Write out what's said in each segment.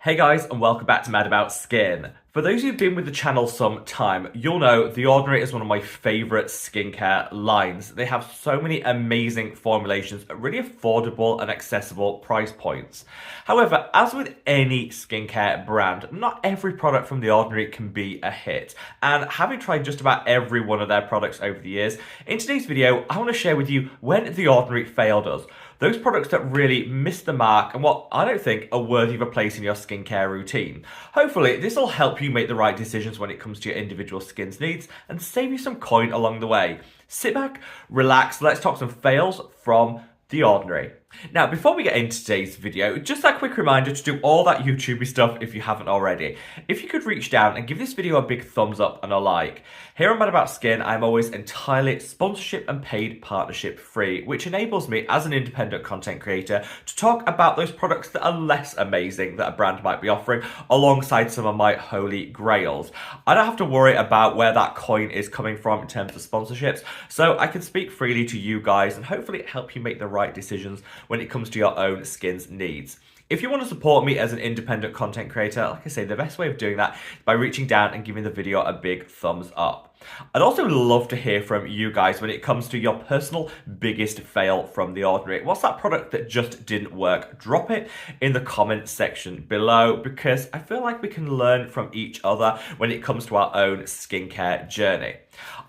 Hey guys, and welcome back to Mad About Skin. For those who've been with the channel some time, you'll know The Ordinary is one of my favourite skincare lines. They have so many amazing formulations at really affordable and accessible price points. However, as with any skincare brand, not every product from The Ordinary can be a hit. And having tried just about every one of their products over the years, in today's video, I want to share with you when The Ordinary failed us. Those products that really missed the mark and what I don't think are worthy of a place in your skincare routine. Hopefully, this will help you make the right decisions when it comes to your individual skin's needs and save you some coin along the way. Sit back, relax, let's talk some fails from The Ordinary. Now, before we get into today's video, just a quick reminder to do all that YouTubey stuff if you haven't already. If you could reach down and give this video a big thumbs up and a like. Here on Mad About Skin, I'm always entirely sponsorship and paid partnership free, which enables me as an independent content creator to talk about those products that are less amazing that a brand might be offering alongside some of my holy grails. I don't have to worry about where that coin is coming from in terms of sponsorships, so I can speak freely to you guys and hopefully help you make the right decisions when it comes to your own skin's needs. If you want to support me as an independent content creator, like I say, the best way of doing that is by reaching down and giving the video a big thumbs up. I'd also love to hear from you guys when it comes to your personal biggest fail from The Ordinary. What's that product that just didn't work? Drop it in the comment section below because I feel like we can learn from each other when it comes to our own skincare journey.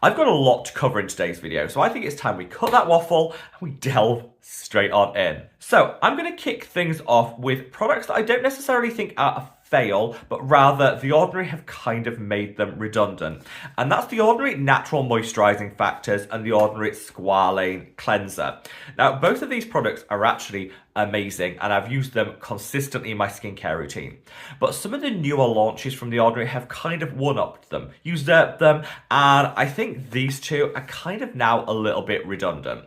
I've got a lot to cover in today's video, so I think it's time we cut that waffle and we delve straight on in. So I'm going to kick things off with products that I don't necessarily think are a fail, but rather The Ordinary have kind of made them redundant. And that's The Ordinary Natural Moisturizing Factors and The Ordinary Squalane Cleanser. Now, both of these products are actually amazing and I've used them consistently in my skincare routine. But some of the newer launches from The Ordinary have kind of one-upped them, usurped them, and I think these two are kind of now a little bit redundant.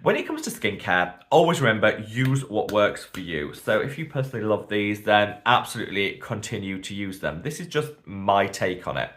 When it comes to skincare, always remember, use what works for you. So if you personally love these, then absolutely continue to use them. This is just my take on it.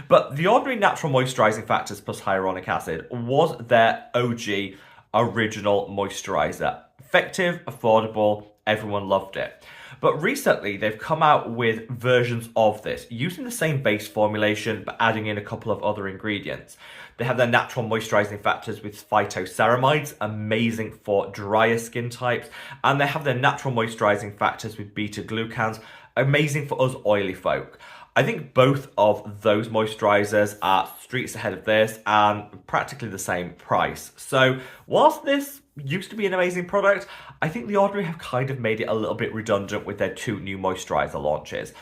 But The Ordinary Natural Moisturizing Factors plus Hyaluronic Acid was their OG original moisturizer. Effective, affordable, everyone loved it. But recently, they've come out with versions of this, using the same base formulation, but adding in a couple of other ingredients. They have their natural moisturizing factors with phytoceramides, amazing for drier skin types. And they have their natural moisturizing factors with beta-glucans, amazing for us oily folk. I think both of those moisturizers are streets ahead of this and practically the same price. So whilst this used to be an amazing product, I think The Ordinary have kind of made it a little bit redundant with their two new moisturizer launches.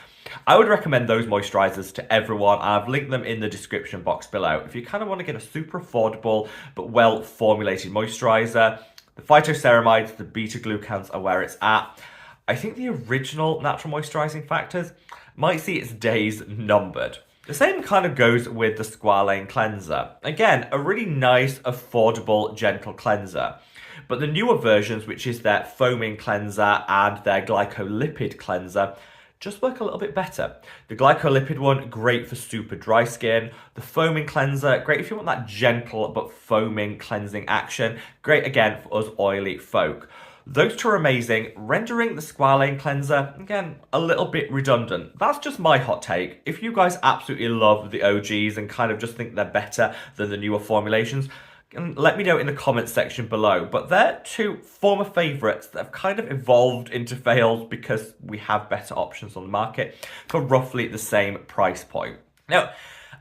I would recommend those moisturizers to everyone. I've linked them in the description box below. If you kind of want to get a super affordable but well formulated moisturizer, the phytoceramides, the beta-glucans are where it's at. I think the original natural moisturizing factors might see its days numbered. The same kind of goes with the Squalane Cleanser. Again, a really nice, affordable, gentle cleanser. But the newer versions, which is their foaming cleanser and their glycolipid cleanser, just work a little bit better. The glycolipid one, great for super dry skin. The foaming cleanser, great if you want that gentle but foaming cleansing action. Great again for us oily folk. Those two are amazing, rendering the Squalane Cleanser, again, a little bit redundant. That's just my hot take. If you guys absolutely love the OGs and kind of just think they're better than the newer formulations, let me know in the comments section below. But they're two former favourites that have kind of evolved into fails because we have better options on the market for roughly the same price point. Now,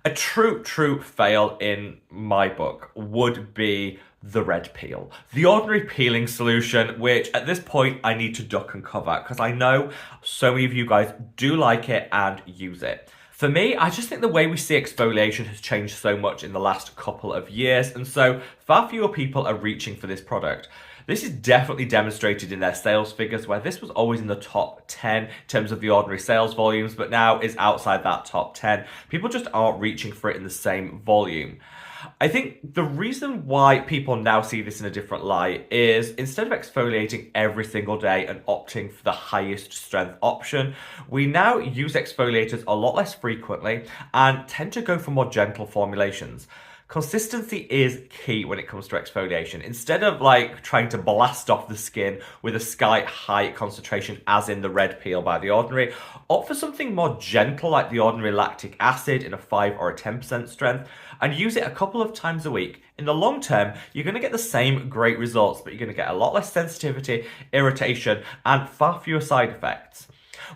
a true fail in my book would be the red peel. The Ordinary peeling solution, which at this point I need to duck and cover because I know so many of you guys do like it and use it. For me, I just think the way we see exfoliation has changed so much in the last couple of years, and so far fewer people are reaching for this product. This is definitely demonstrated in their sales figures, where this was always in the top 10 in terms of The Ordinary sales volumes, but now is outside that top 10. People just aren't reaching for it in the same volume. I think the reason why people now see this in a different light is instead of exfoliating every single day and opting for the highest strength option, we now use exfoliators a lot less frequently and tend to go for more gentle formulations. Consistency is key when it comes to exfoliation. Instead of like trying to blast off the skin with a sky high concentration as in the red peel by The Ordinary, opt for something more gentle like The Ordinary lactic acid in a 5 or a 10% strength and use it a couple of times a week. In the long term, you're going to get the same great results, but you're going to get a lot less sensitivity, irritation, and far fewer side effects.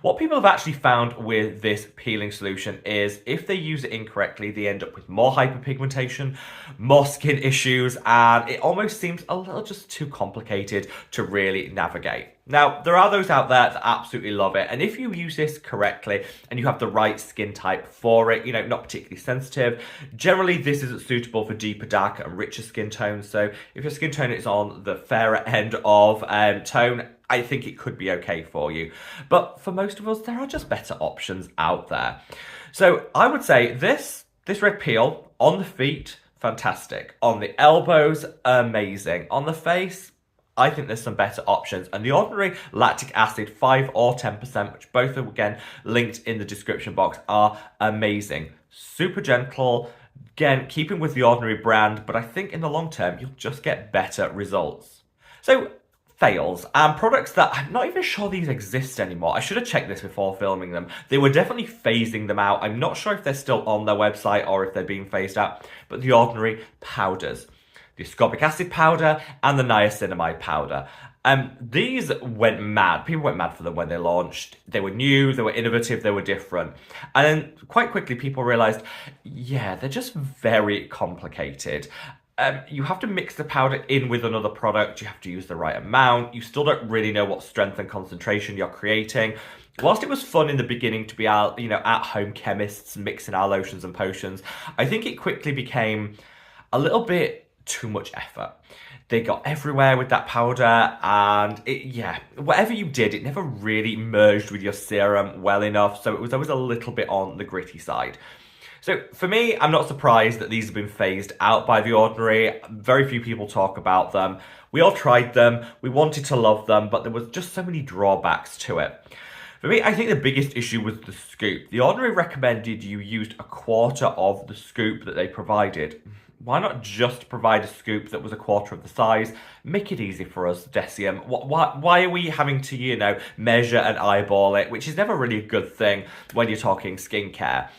What people have actually found with this peeling solution is if they use it incorrectly, they end up with more hyperpigmentation, more skin issues, and it almost seems a little just too complicated to really navigate. Now, there are those out there that absolutely love it, and if you use this correctly and you have the right skin type for it, not particularly sensitive, generally this isn't suitable for deeper, darker, and richer skin tones. So if your skin tone is on the fairer end of tone, I think it could be okay for you. But for most of us, there are just better options out there. So I would say this red peel on the feet, fantastic. On the elbows, amazing. On the face, I think there's some better options. And The Ordinary lactic acid 5 or 10%, which both are again linked in the description box, are amazing. Super gentle. Again, keeping with The Ordinary brand, but I think in the long term, you'll just get better results. So fails and products that I'm not even sure these exist anymore. I should have checked this before filming them. They were definitely phasing them out. I'm not sure if they're still on their website or if they're being phased out, but The Ordinary powders. The ascorbic acid powder and the niacinamide powder. These went mad. People went mad for them when they launched. They were new, they were innovative, they were different. And then quite quickly people realized, yeah, they're just very complicated. You have to mix the powder in with another product. You have to use the right amount. You still don't really know what strength and concentration you're creating. Whilst it was fun in the beginning to be our, at-home chemists mixing our lotions and potions, I think it quickly became a little bit too much effort. They got everywhere with that powder and whatever you did, it never really merged with your serum well enough. So it was always a little bit on the gritty side. So for me, I'm not surprised that these have been phased out by The Ordinary. Very few people talk about them. We all tried them. We wanted to love them, but there was just so many drawbacks to it. For me, I think the biggest issue was the scoop. The Ordinary recommended you used a quarter of the scoop that they provided. Why not just provide a scoop that was a quarter of the size? Make it easy for us, Decium. Why are we having to, measure and eyeball it, which is never really a good thing when you're talking skincare.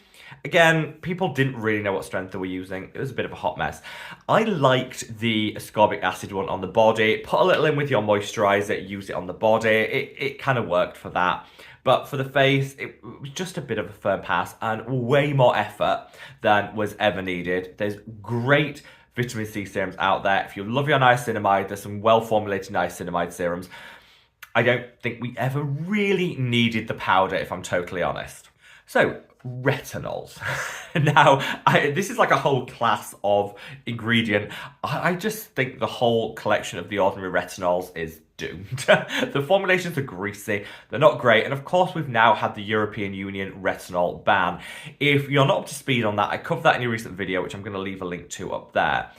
Again, people didn't really know what strength they were using. It was a bit of a hot mess. I liked the ascorbic acid one on the body. Put a little in with your moisturizer, use it on the body. It kind of worked for that. But for the face, it was just a bit of a firm pass and way more effort than was ever needed. There's great vitamin C serums out there. If you love your niacinamide, there's some well-formulated niacinamide serums. I don't think we ever really needed the powder, if I'm totally honest. So, retinols. Now, this is like a whole class of ingredient. I just think the whole collection of The Ordinary retinols is doomed. The formulations are greasy, they're not great, and of course we've now had the European Union retinol ban. If you're not up to speed on that, I covered that in a recent video, which I'm going to leave a link to up there.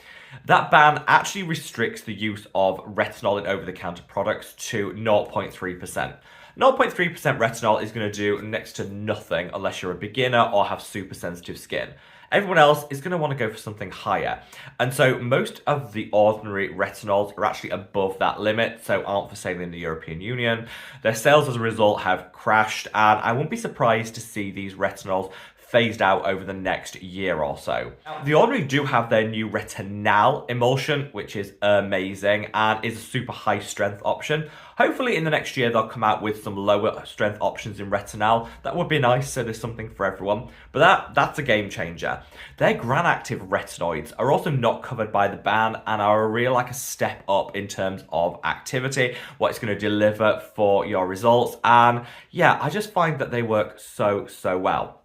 That ban actually restricts the use of retinol in over-the-counter products to 0.3%. 0.3% retinol is going to do next to nothing unless you're a beginner or have super sensitive skin. Everyone else is going to want to go for something higher. And so most of The Ordinary retinols are actually above that limit, so aren't for sale in the European Union. Their sales as a result have crashed, and I wouldn't be surprised to see these retinols phased out over the next year or so. The Ordinary do have their new retinol emulsion, which is amazing and is a super high strength option. Hopefully in the next year they'll come out with some lower strength options in retinol. That would be nice, so there's something for everyone. But that's a game changer. Their gram-active retinoids are also not covered by the ban and are a real a step up in terms of activity, what it's going to deliver for your results. And yeah, I just find that they work so well.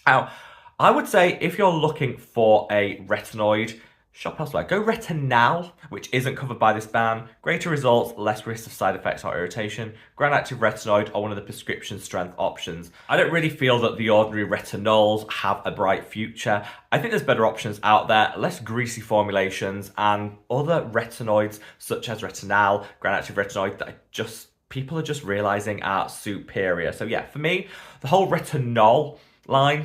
Now, I would say if you're looking for a retinoid, shop elsewhere. Go retinol, which isn't covered by this ban. Greater results, less risk of side effects or irritation. Gram-active retinoid are one of the prescription strength options. I don't really feel that The Ordinary retinols have a bright future. I think there's better options out there, less greasy formulations, and other retinoids such as retinol, gram-active retinoid that people are just realizing are superior. So yeah, for me, the whole retinol line,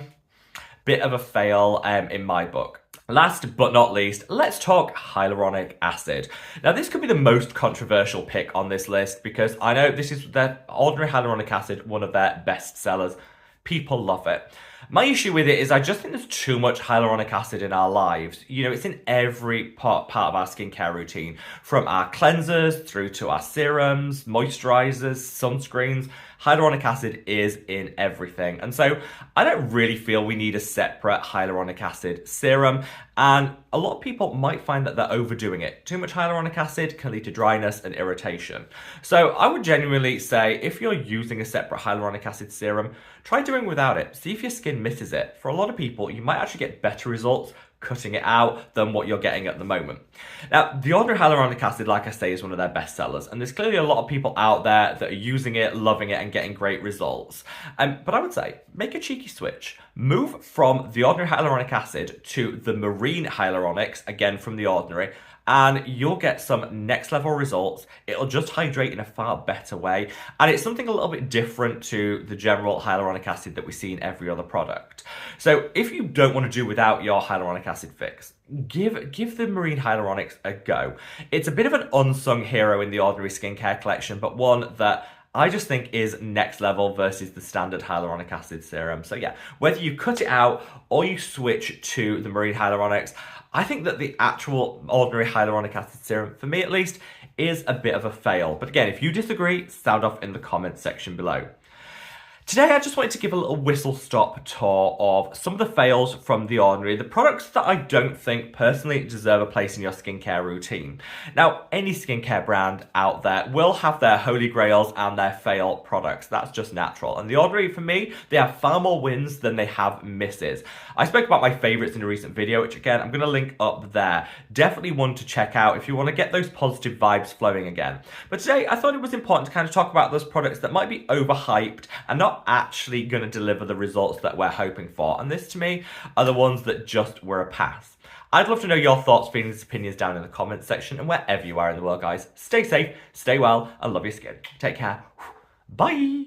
bit of a fail in my book. Last but not least, let's talk hyaluronic acid. Now, this could be the most controversial pick on this list because I know this is their ordinary hyaluronic acid, one of their best sellers. People love it. My issue with it is I just think there's too much hyaluronic acid in our lives. You know, it's in every part of our skincare routine, from our cleansers through to our serums, moisturizers, sunscreens. Hyaluronic acid is in everything. And so I don't really feel we need a separate hyaluronic acid serum. And a lot of people might find that they're overdoing it. Too much hyaluronic acid can lead to dryness and irritation. So I would genuinely say if you're using a separate hyaluronic acid serum, try doing without it. See if your skin misses it. For a lot of people, you might actually get better results cutting it out than what you're getting at the moment. Now, the ordinary hyaluronic acid, like I say, is one of their best sellers, and there's clearly a lot of people out there that are using it, loving it, and getting great results. But I would say, make a cheeky switch. Move from the ordinary hyaluronic acid to the marine hyaluronics, again from the ordinary, and you'll get some next level results. It'll just hydrate in a far better way, and it's something a little bit different to the general hyaluronic acid that we see in every other product. So if you don't want to do without your hyaluronic acid fix, give the marine hyaluronics a go. It's a bit of an unsung hero in the ordinary skincare collection, but one that I just think is next level versus the standard hyaluronic acid serum. So yeah, whether you cut it out or you switch to the marine hyaluronics, I think that the actual ordinary hyaluronic acid serum, for me at least, is a bit of a fail. But again, if you disagree, sound off in the comments section below. Today, I just wanted to give a little whistle-stop tour of some of the fails from The Ordinary, the products that I don't think personally deserve a place in your skincare routine. Now, any skincare brand out there will have their holy grails and their fail products. That's just natural. And The Ordinary, for me, they have far more wins than they have misses. I spoke about my favorites in a recent video, which again, I'm going to link up there. Definitely one to check out if you want to get those positive vibes flowing again. But today, I thought it was important to kind of talk about those products that might be overhyped and not actually going to deliver the results that we're hoping for. And this, to me, are the ones that just were a pass. I'd love to know your thoughts, feelings, opinions down in the comments section, and wherever you are in the world, guys, stay safe, stay well, and love your skin. Take care. Bye!